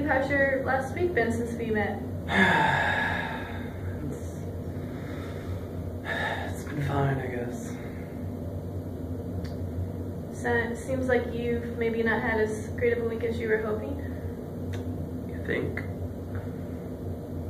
How's your last week been since we met? It's been fine, I guess. So it seems like you've maybe not had as great of a week as you were hoping. You think?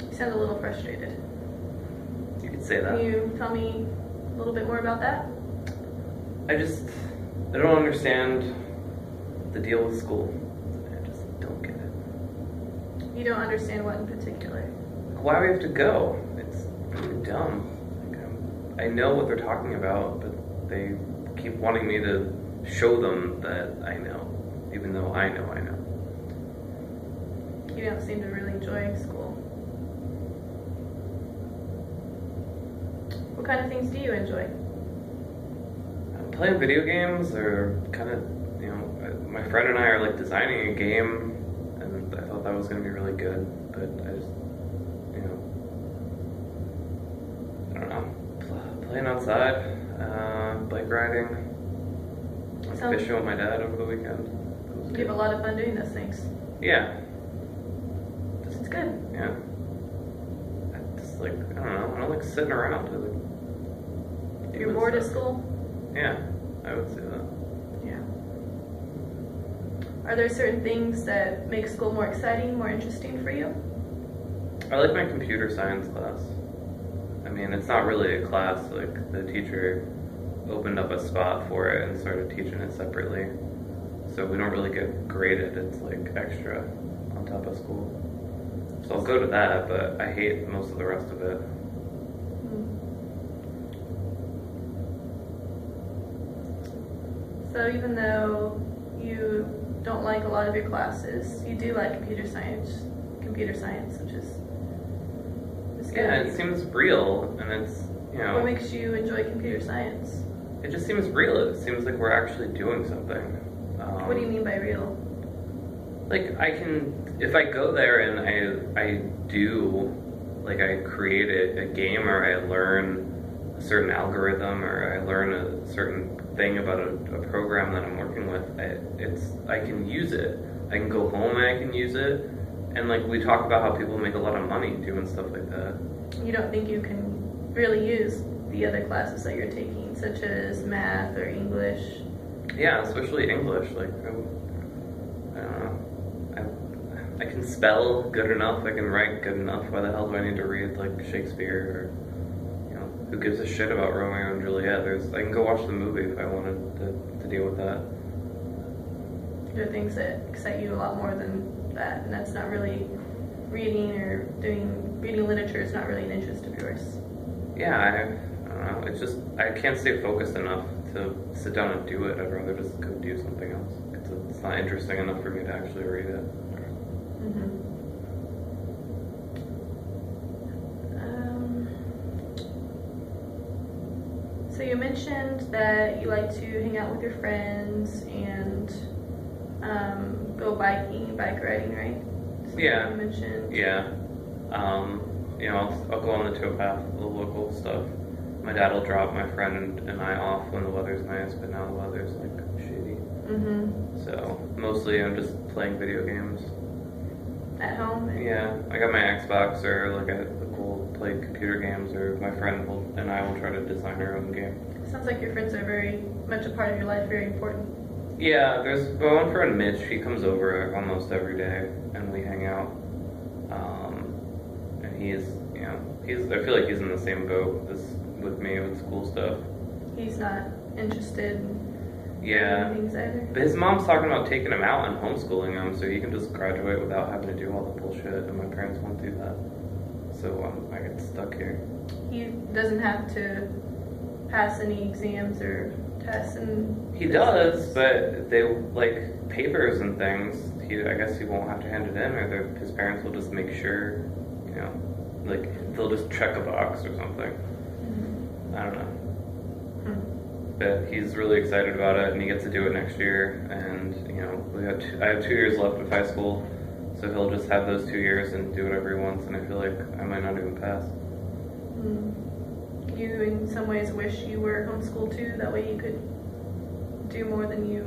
You sound a little frustrated. You could say that. Can you tell me a little bit more about that? I don't understand the deal with school. I just don't get it. You don't understand what in particular? Why do we have to go? It's really dumb. I know what they're talking about, but they keep wanting me to show them that I know, even though I know I know. You don't seem to really enjoy school. What kind of things do you enjoy? Playing video games, or kind of, my friend and I are like designing a game, and I thought that was going to be really good, but I just, I don't know, playing outside, bike riding, fishing with my dad over the weekend. You have a lot of fun doing those things. Yeah. It's good. Yeah. I don't know, I don't like sitting around. You're bored at school? Yeah, I would say that. Yeah. Are there certain things that make school more exciting, more interesting for you? I like my computer science class. I mean, it's not really a class, like the teacher opened up a spot for it and started teaching it separately. So we don't really get graded, it's like extra on top of school. So I'll go to that, but I hate most of the rest of it. So even though you don't like a lot of your classes, you do like computer science, which is good. Yeah, it seems real, and it's, What makes you enjoy computer science? It just seems real. It seems like we're actually doing something. What do you mean by real? Like, if I go there and I do, like I create a game, or I learn a certain algorithm, or I learn a certain thing about a program that I'm working with, I can use it. I can go home and I can use it. And like we talk about how people make a lot of money doing stuff like that. You don't think you can really use the other classes that you're taking, such as math or English? Yeah, especially English. Like, I don't know. I can spell good enough. I can write good enough. Why the hell do I need to read like Shakespeare? Or, who gives a shit about Romeo and Juliet? I can go watch the movie if I wanted to deal with that. There are things that excite you a lot more than that, and that's not really reading literature is not really an interest of yours. Yeah, I don't know. It's just, I can't stay focused enough to sit down and do it. I'd rather just go do something else. It's not interesting enough for me to actually read it. So you mentioned that you like to hang out with your friends and go bike riding, right? Yeah. You mentioned. Yeah. I'll go on the towpath, the local stuff. My dad will drop my friend and I off when the weather's nice, but now the weather's like shitty. So mostly I'm just playing video games. At home? Yeah, I got my Xbox, or like we'll play computer games, or my friend and I will try to design our own game. Sounds like your friends are very much a part of your life, very important. Yeah, there's my one friend Mitch. He comes over almost every day, and we hang out. And I feel like he's in the same boat with me with school stuff. He's not interested in things either. But his mom's talking about taking him out and homeschooling him so he can just graduate without having to do all the bullshit, and my parents won't do that. So I get stuck here. He doesn't have to pass any exams or tests, and he does, but they like papers and things. I guess he won't have to hand it in, or his parents will just make sure, like they'll just check a box or something. I don't know. But he's really excited about it, and he gets to do it next year. And I have 2 years left of high school, so he'll just have those 2 years and do whatever he wants. And I feel like I might not even pass. You, in some ways, wish you were homeschooled too. That way, you could do more than you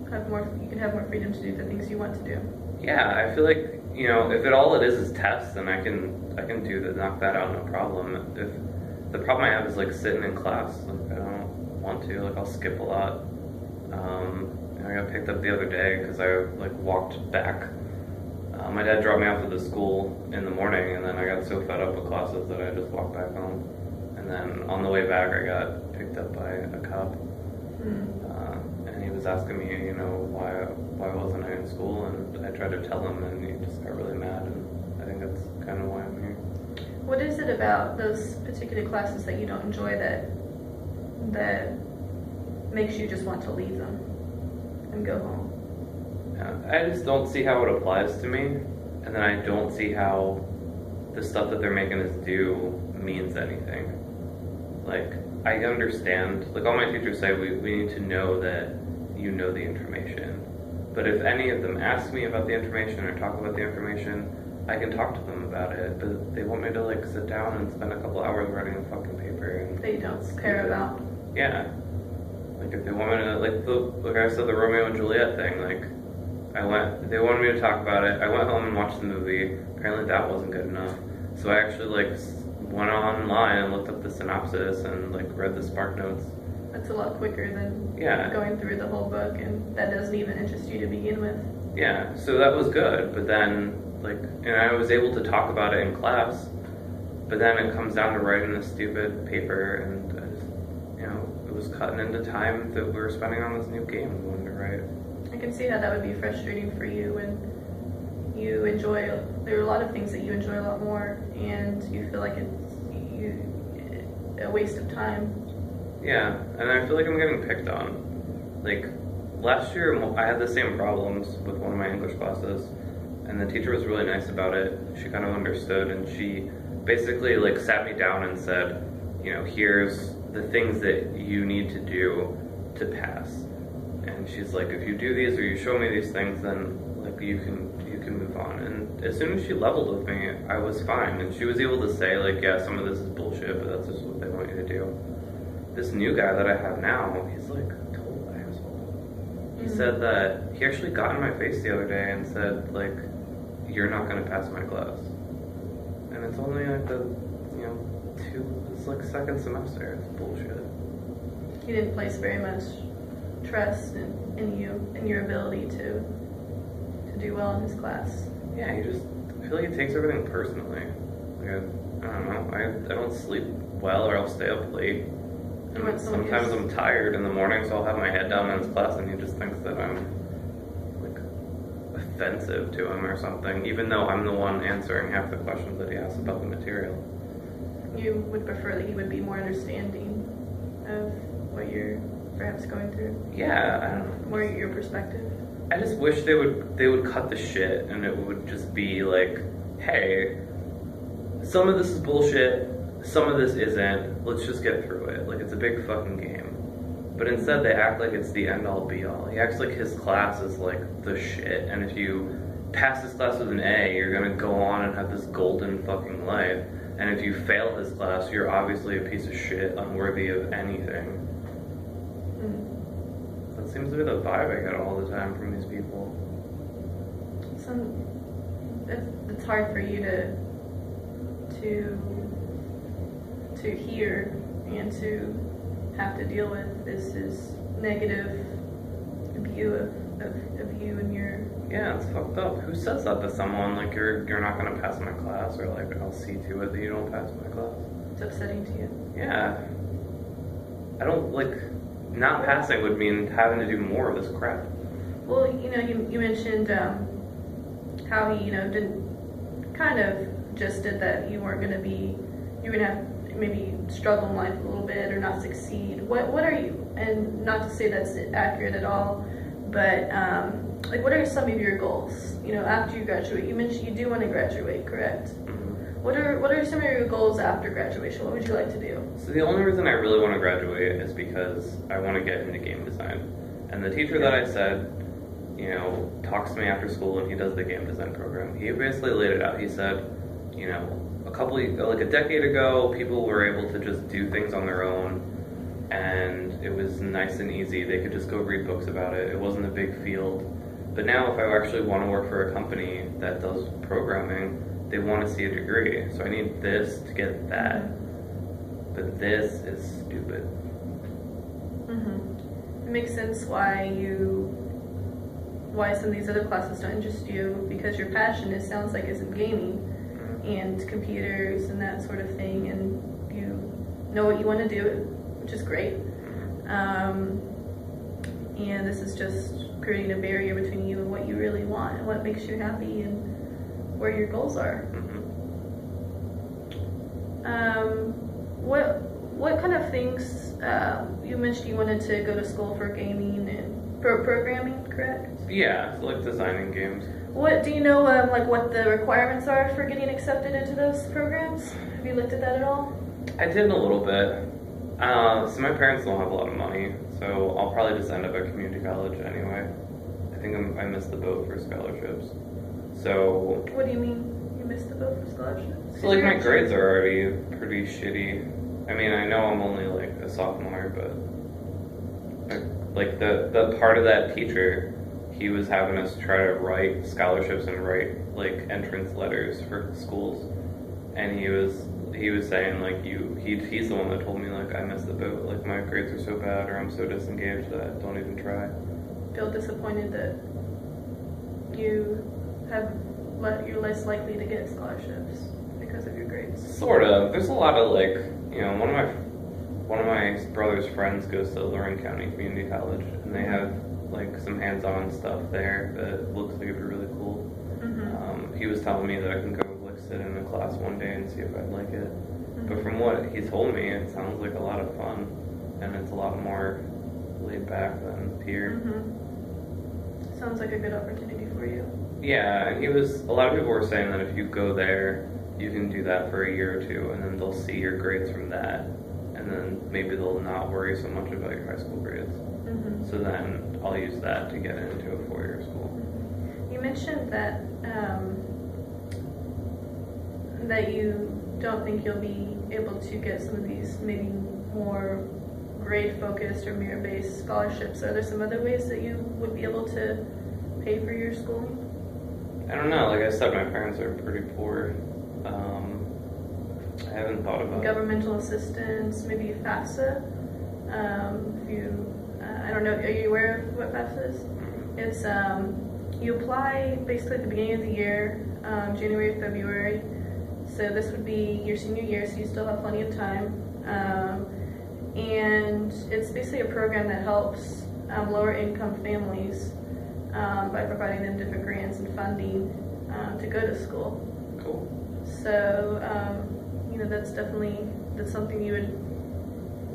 could have more freedom to do the things you want to do. Yeah, I feel like, you know, if all it is tests, then I can do that, knock that out, no problem. If the problem I have is like sitting in class, like I don't want to, like I'll skip a lot. I got picked up the other day because I like walked back. My dad dropped me off at the school in the morning, and then I got so fed up with classes that I just walked back home. And then on the way back, I got picked up by a cop. And he was asking me, you know, why wasn't I in school? And I tried to tell him, and he just got really mad. And I think that's kind of why I'm here. What is it about those particular classes that you don't enjoy that makes you just want to leave them and go home? I just don't see how it applies to me, and then I don't see how the stuff that they're making us do means anything. Like, I understand, like all my teachers say, we need to know that you know the information. But if any of them ask me about the information or talk about the information, I can talk to them about it, but they want me to like sit down and spend a couple hours writing a fucking paper. And that you don't care about. Yeah. Like if they want me to, like I said, the Romeo and Juliet thing, like they wanted me to talk about it. I went home and watched the movie. Apparently that wasn't good enough. So I actually like went online and looked up the synopsis and like read the Spark Notes. That's a lot quicker than going through the whole book, and that doesn't even interest you to begin with. Yeah, so that was good, but then like, and I was able to talk about it in class, but then it comes down to writing this stupid paper, and I just, you know, it was cutting into time that we were spending on this new game we wanted to write. I can see how that would be frustrating for you when you enjoy, there are a lot of things that you enjoy a lot more, and you feel like it's a waste of time. Yeah, and I feel like I'm getting picked on. Like, last year I had the same problems with one of my English classes, and the teacher was really nice about it. She kind of understood, and she basically like sat me down and said, you know, here's the things that you need to do to pass. And she's like, if you do these or you show me these things, then like you can move on. And as soon as she leveled with me, I was fine. And she was able to say like, yeah, some of this is bullshit, but that's just what they want you to do. This new guy that I have now, he's like a total asshole. He said that he actually got in my face the other day and said like, you're not going to pass my class. And it's only like it's like second semester. It's bullshit. He didn't place very much trust in you and your ability to do well in his class. Yeah, I feel like he takes everything personally. Like I don't know. I don't sleep well, or I'll stay up late. And sometimes I'm tired in the morning, so I'll have my head down in his class, and he just thinks that I'm like offensive to him or something, even though I'm the one answering half the questions that he asks about the material. You would prefer that he would be more understanding of what you're perhaps going through? Yeah, I don't know. More your perspective? I just wish they would cut the shit, and it would just be like, hey, some of this is bullshit, some of this isn't, let's just get through it. Like, it's a big fucking game. But instead they act like it's the end all be all. He acts like his class is like the shit, and if you pass this class with an A, you're gonna go on and have this golden fucking life. And if you fail his class, you're obviously a piece of shit, unworthy of anything. That seems to be the vibe I get all the time from these people. It's hard for you to hear and to have to deal with this negative view of you and your... Yeah, it's fucked up. Who says that to someone? Like, you're not gonna pass my class, or like, I'll see to it that you don't pass my class. It's upsetting to you. Yeah. I don't, like, not passing would mean having to do more of this crap. Well, you know, you mentioned how he, you know, didn't kind of just did that you weren't gonna be, you're gonna have maybe struggle in life a little bit or not succeed. What are you, and not to say that's accurate at all, but like, what are some of your goals, you know, after you graduate? You mentioned you do want to graduate, correct? Mm-hmm. What are some of your goals after graduation? What would you like to do? So the only reason I really want to graduate is because I want to get into game design. And the teacher that I said, you know, talks to me after school and he does the game design program, he basically laid it out. He said, you know, like a decade ago, people were able to just do things on their own, and it was nice and easy. They could just go read books about it. It wasn't a big field. But now if I actually want to work for a company that does programming, they want to see a degree. So I need this to get that. But this is stupid. It makes sense why some of these other classes don't interest you, because your passion, it sounds like, is in gaming and computers and that sort of thing, and you know what you want to do, which is great. And this is just creating a barrier between you and what you really want and what makes you happy and where your goals are. What kind of things, you mentioned you wanted to go to school for gaming and programming, correct? Yeah, so like designing games. What do you know, like what the requirements are for getting accepted into those programs? Have you looked at that at all? I did a little bit. So my parents don't have a lot of money, so I'll probably just end up at community college anyway. I think I missed the boat for scholarships. So. What do you mean you missed the boat for scholarships? So like my grades are already pretty shitty. I mean, I know I'm only like a sophomore, but like the part of that teacher, he was having us try to write scholarships and write like entrance letters for schools, and he was saying like he's the one that told me like I missed the boat, like my grades are so bad or I'm so disengaged that I don't even try. Feel disappointed that you're less likely to get scholarships because of your grades? Sort of. There's a lot of like, you know, one of my brother's friends goes to Lorraine County Community College, and they have like some hands-on stuff there that looks like it'd be really cool. He was telling me that I can go like sit in a class one day and see if I'd like it. But from what he told me, it sounds like a lot of fun, and it's a lot more laid back than here. Sounds like a good opportunity for you. Yeah, and a lot of people were saying that if you go there, you can do that for a year or two, and then they'll see your grades from that, and then maybe they'll not worry so much about your high school grades. So then I'll use that to get into a four-year school. You mentioned that that you don't think you'll be able to get some of these maybe more grade-focused or merit-based scholarships. Are there some other ways that you would be able to pay for your schooling? I don't know. Like I said, my parents are pretty poor. I haven't thought about governmental assistance, maybe FAFSA. I don't know. Are you aware of what FAFSA is? It's you apply basically at the beginning of the year, January or February. So this would be your senior year, so you still have plenty of time. And it's basically a program that helps lower income families by providing them different grants and funding to go to school. Cool. So, that's something you would,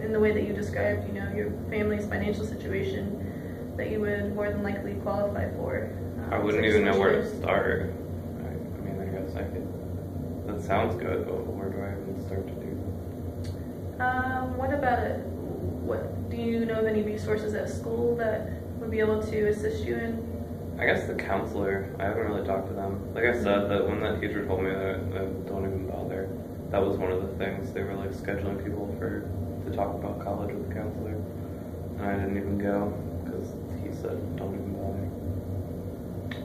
in the way that you described, your family's financial situation, that you would more than likely qualify for. I wouldn't even know where to start. I guess I could. That sounds good, but where do I even start to do that? What about it? Do you know of any resources at school that would be able to assist you in? I guess the counselor. I haven't really talked to them. Like I said, that when that teacher told me that don't even bother, that was one of the things. They were like scheduling people to talk about college with the counselor, and I didn't even go because he said don't even bother.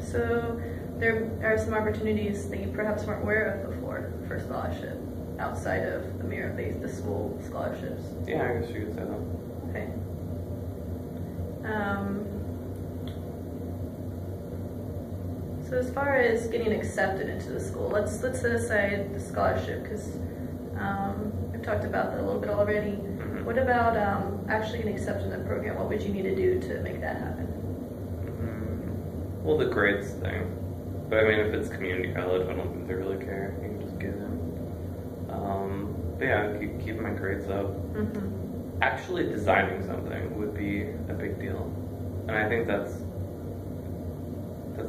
So there are some opportunities that you perhaps weren't aware of before for scholarship outside of the merit-based, the school scholarships. Yeah, I guess you could say that. Okay. So as far as getting accepted into the school, let's set aside the scholarship because we've talked about that a little bit already. What about actually getting accepted in the program? What would you need to do to make that happen? Well, the grades thing. But I mean, if it's community college, I don't think they really care. You can just get in. But yeah, keep my grades up. Actually designing something would be a big deal. And I think that's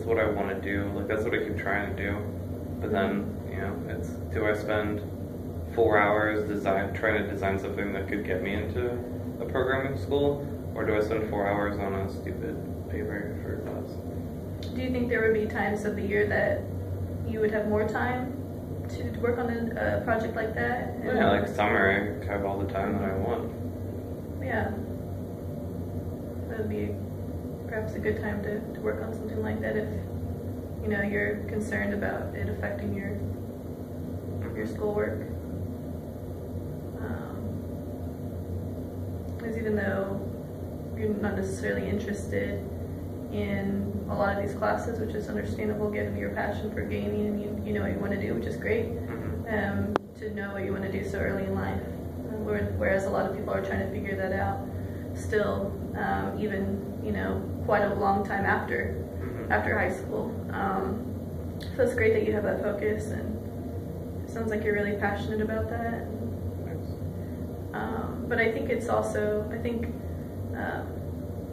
what I want to do. Like, that's what I keep trying to do. But then, it's, do I spend 4 hours trying to design something that could get me into a programming school? Or do I spend 4 hours on a stupid paper for a class? Do you think there would be times of the year that you would have more time to work on a project like that? Yeah, like summer, I have all the time that I want. Yeah. That would be perhaps a good time to work on something like that if, you know, you're concerned about it affecting your schoolwork. Because even though you're not necessarily interested in a lot of these classes, which is understandable given your passion for gaming and you know what you want to do, which is great, to know what you want to do so early in life. Whereas a lot of people are trying to figure that out still, even, you know, quite a long time after high school. So it's great that you have that focus, and it sounds like you're really passionate about that. But I think it's also,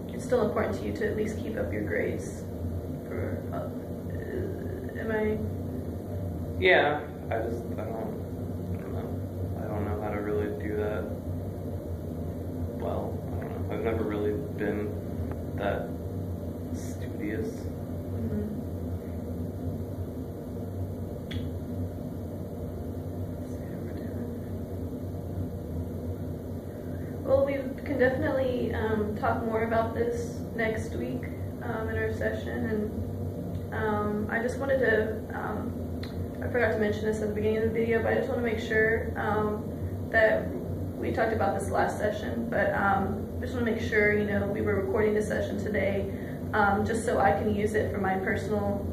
it's still important to you to at least keep up your grades. Yeah, I don't know how to really do that well. I don't know. I've never really been that studious. Well, we can definitely talk more about this next week in our session, and I just wanted to, I forgot to mention this at the beginning of the video, but I just want to make sure that we talked about this last session, but I just want to make sure, you know, we were recording this session today just so I can use it for my personal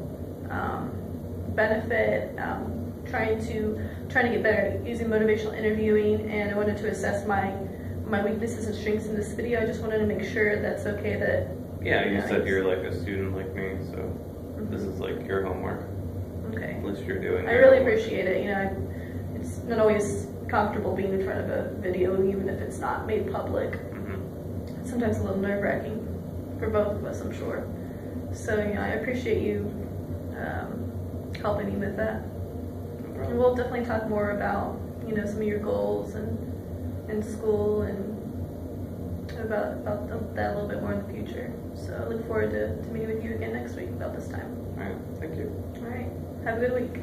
benefit, trying to get better at using motivational interviewing, and I wanted to assess my weaknesses and strengths in this video. I just wanted to make sure that's okay that... Yeah, you said you're like a student like me, so this is like your homework. Okay. At least you're doing it. I really appreciate it. You know, it's not always comfortable being in front of a video, even if it's not made public. It's sometimes a little nerve-wracking for both of us, I'm sure. So, you know, I appreciate you helping me with that. No And we'll definitely talk more about, you know, some of your goals and in school and about that a little bit more in the future. So I look forward to meeting with you again next week about this time. All right, thank you. All right, have a good week.